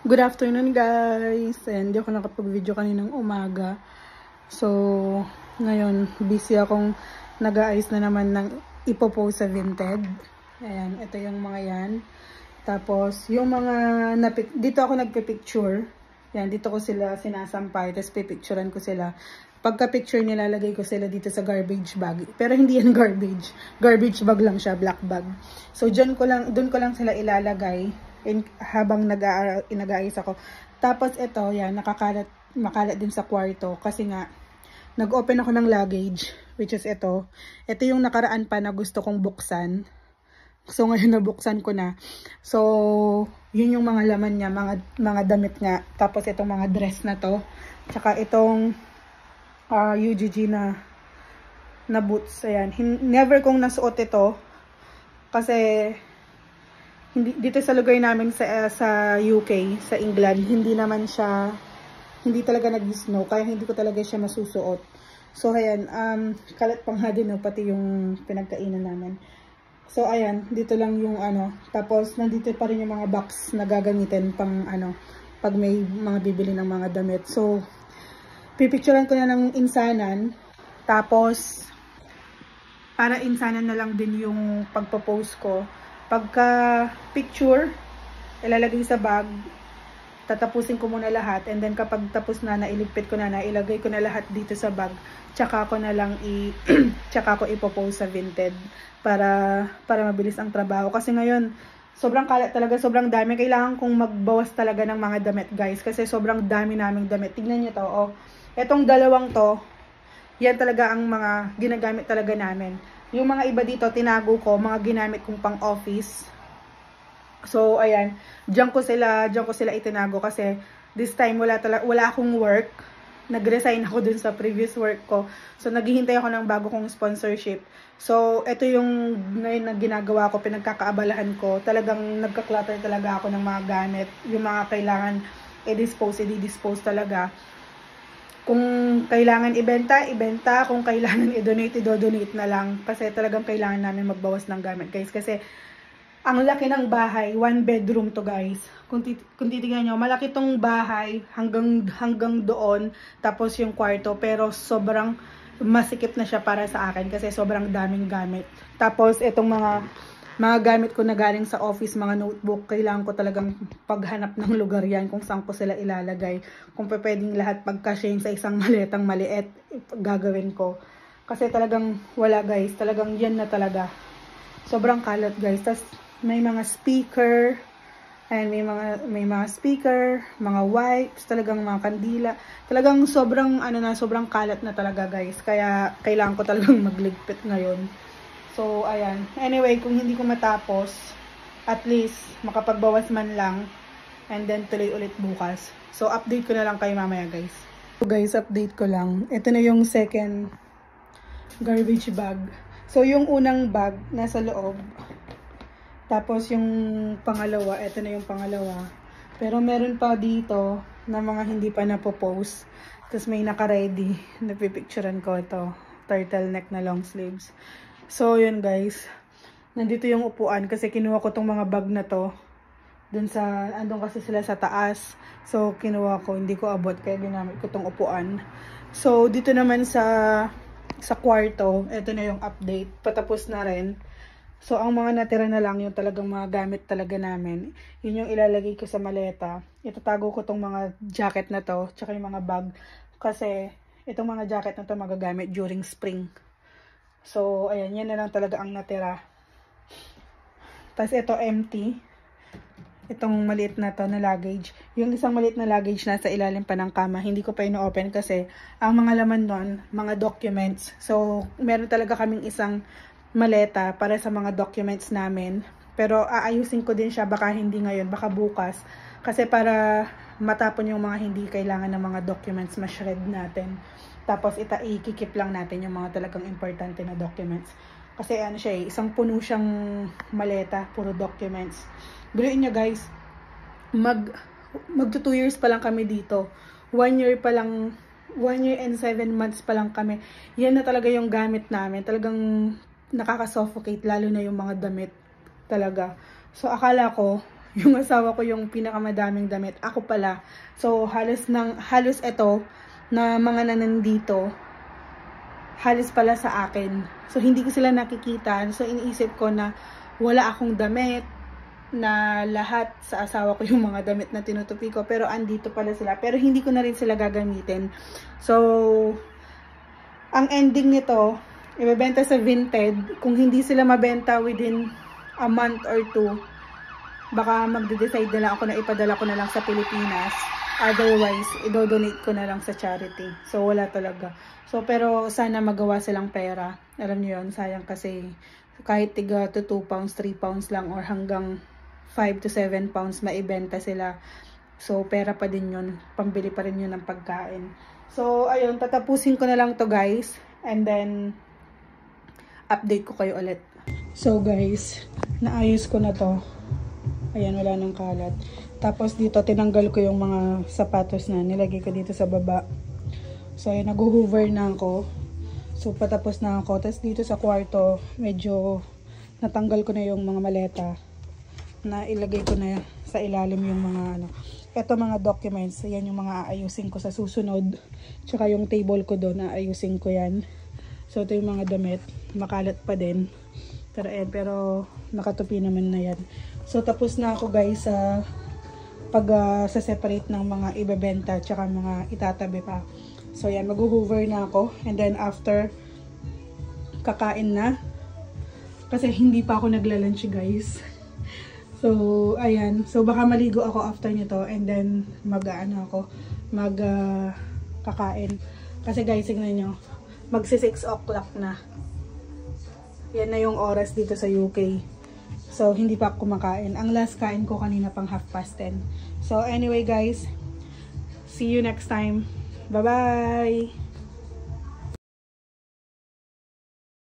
Good afternoon guys, and hindi ako nakapag-video kaninang umaga. So, ngayon busy akong nag-aayos na naman ng ipopost sa Vinted. Ayan, ito yung mga yan. Tapos, yung mga, dito ako nagpipicture. Yan, dito ko sila sinasampay, tapos pipicturean ko sila. Pagka-picture nilalagay ko sila dito sa garbage bag. Pero hindi yan garbage. Garbage bag lang siya, black bag. So, doon ko lang sila ilalagay habang nag-aayos ako. Tapos ito, yan, makalat din sa kwarto kasi nga nag-open ako ng luggage, which is ito. Ito yung nakaraan pa na gusto kong buksan. So ngayon nabuksan ko na. So yun yung mga laman niya, mga damit nga. Tapos itong mga dress na to, tsaka itong UGG na boots. Ayan, never kong nasuot ito kasi dito sa lugar namin sa UK, sa England, hindi talaga nag-snow, kaya hindi ko talaga siya masusuot. So ayan, kalat pang nga din, no, pati yung pinagkainan namin. So ayan, dito lang yung tapos nandito pa rin yung mga box na gagamitin pang pag may mga bibili ng mga damit. So pipicturean ko na ng insanan, tapos para insanan na lang din yung pagpo-post ko. Pagka picture, ilalagay sa bag, tatapusin ko muna lahat, and then kapag tapos na, nailigpit ko na, ilagay ko na lahat dito sa bag, tsaka ko na lang tsaka ko ipopost sa Vinted para mabilis ang trabaho. Kasi ngayon, sobrang kalat talaga, sobrang dami. Kailangan kong magbawas talaga ng mga damit, guys, kasi sobrang dami naming damit. Tignan niyo to, oh. Etong dalawang to, yan talaga ang mga ginagamit talaga namin. Yung mga iba dito, tinago ko, mga ginamit kong pang office. So, ayan, diyan ko sila itinago kasi this time wala akong work. Nag-resign ako dun sa previous work ko. So, naghihintay ako ng bago kong sponsorship. So, ito yung ngayon na ginagawa ko, pinagkakaabalahan ko. Talagang nagka-clutter talaga ako ng mga gamit. Yung mga kailangan i-dispose talaga. Kung kailangan ibenta, kung kailangan i-donate, i-donate na lang. Kasi talagang kailangan namin magbawas ng gamit, guys. Kasi ang laki ng bahay, 1 bedroom to, guys. Kung titignan nyo, malaki tong bahay hanggang doon, tapos yung kwarto. Pero sobrang masikip na siya para sa akin kasi sobrang daming gamit. Tapos itong mga gamit ko na galing sa office, mga notebook, kailangan ko talagang paghanap ng lugar yan kung saan ko sila ilalagay. Kung pwedeng lahat pagkasyahin sa isang maletang maliit, gagawin ko. Kasi talagang wala, guys. Talagang yan na talaga. Sobrang kalat, guys. Tas may mga speaker, and may mga speaker, mga wipes, talagang mga kandila. Talagang sobrang sobrang kalat na talaga, guys. Kaya kailangan ko talagang magligpit ngayon. So, ayan. Anyway, kung hindi ko matapos, at least, makapagbawas man lang. And then, tuloy ulit bukas. So, update ko na lang kayo mamaya, guys. So, guys, update ko lang. Ito na yung second garbage bag. So, yung unang bag, nasa loob. Tapos, yung pangalawa, ito na yung pangalawa. Pero, meron pa dito na mga hindi pa napopost. Tapos, may naka-ready. Napipicturean ko ito. Turtleneck na long sleeves. So, yun, guys. Nandito yung upuan kasi kinuha ko tong mga bag na to. Andun kasi sila sa taas. So, kinuha ko. Hindi ko abot kaya ginamit ko tong upuan. So, dito naman sa kwarto, ito na yung update. Patapos na rin. So, ang mga natira na lang yung talagang mga gamit talaga namin. Yun yung ilalagay ko sa maleta. Itatago ko tong mga jacket na to, tsaka yung mga bag. Kasi, itong mga jacket na to magagamit during spring. So, ayan, yan na lang talaga ang natira. Tapos, ito empty. Itong maliit na to na luggage. Yung isang maliit na luggage nasa ilalim pa ng kama. Hindi ko pa ino-open kasi ang mga laman nun, mga documents. So, meron talaga kaming isang maleta para sa mga documents namin. Pero, aayusin ko din siya. Baka hindi ngayon, baka bukas. Kasi para matapon yung mga hindi kailangan ng mga documents, ma-shred natin. Tapos ikikip lang natin yung mga talagang importante na documents. Kasi siya isang puno siyang maleta, puro documents. Biruin nyo, guys, magto 2 years pa lang kami dito. 1 year and 7 months pa lang kami. Yan na talaga yung gamit namin. Talagang nakaka-suffocate, lalo na yung mga damit talaga. So akala ko yung asawa ko yung pinakamadaming damit. Ako pala. So, halos ito na mga nandito, halos pala sa akin. So, hindi ko sila nakikita. So, iniisip ko na wala akong damit, na lahat sa asawa ko yung mga damit na tinutupi ko. Pero, andito pala sila. Pero, hindi ko na rin sila gagamitin. So, ang ending nito, ibebenta sa Vinted. Kung hindi sila mabenta within a month or 2, baka magde-decide na lang ako na ipadala ko na lang sa Pilipinas. Otherwise, i-donate ko na lang sa charity. So, wala talaga. So, pero sana magawa silang pera. Alam niyo yun, sayang kasi kahit tiga to 2 pounds, 3 pounds lang or hanggang 5 to 7 pounds maibenta sila. So, pera pa din yun. Pambili pa rin yun ng pagkain. So, ayun, tatapusin ko na lang to guys. And then, update ko kayo ulit. So, guys, naayos ko na to. Ayan, wala nang kalat. Tapos dito, tinanggal ko yung mga sapatos na nilagay ko dito sa baba. So, ayan, nag-hoover na ako. So, patapos na ako. Tapos dito sa kwarto, medyo natanggal ko na yung mga maleta. Na ilagay ko na sa ilalim yung mga ano. Ito mga documents. Ayan yung mga aayusin ko sa susunod. Tsaka yung table ko doon, aayusin ko yan. So, ito yung mga damit. Makalat pa din. Pero nakatupi naman na yan. So, tapos na ako guys sa sa-separate ng mga ibebenta tsaka mga itatabi pa. So, yan. Mag-hoover na ako. And then, after, kakain na. Kasi hindi pa ako nagla-lunch guys. So, ayan. So, baka maligo ako after nito. And then, kakain. Kasi guys, tignan nyo. Magsi 6 o'clock na. Yan na yung oras dito sa UK. So, hindi pa ako kumakain. Ang last kain ko kanina pang 10:30. So, anyway guys, see you next time. Bye-bye!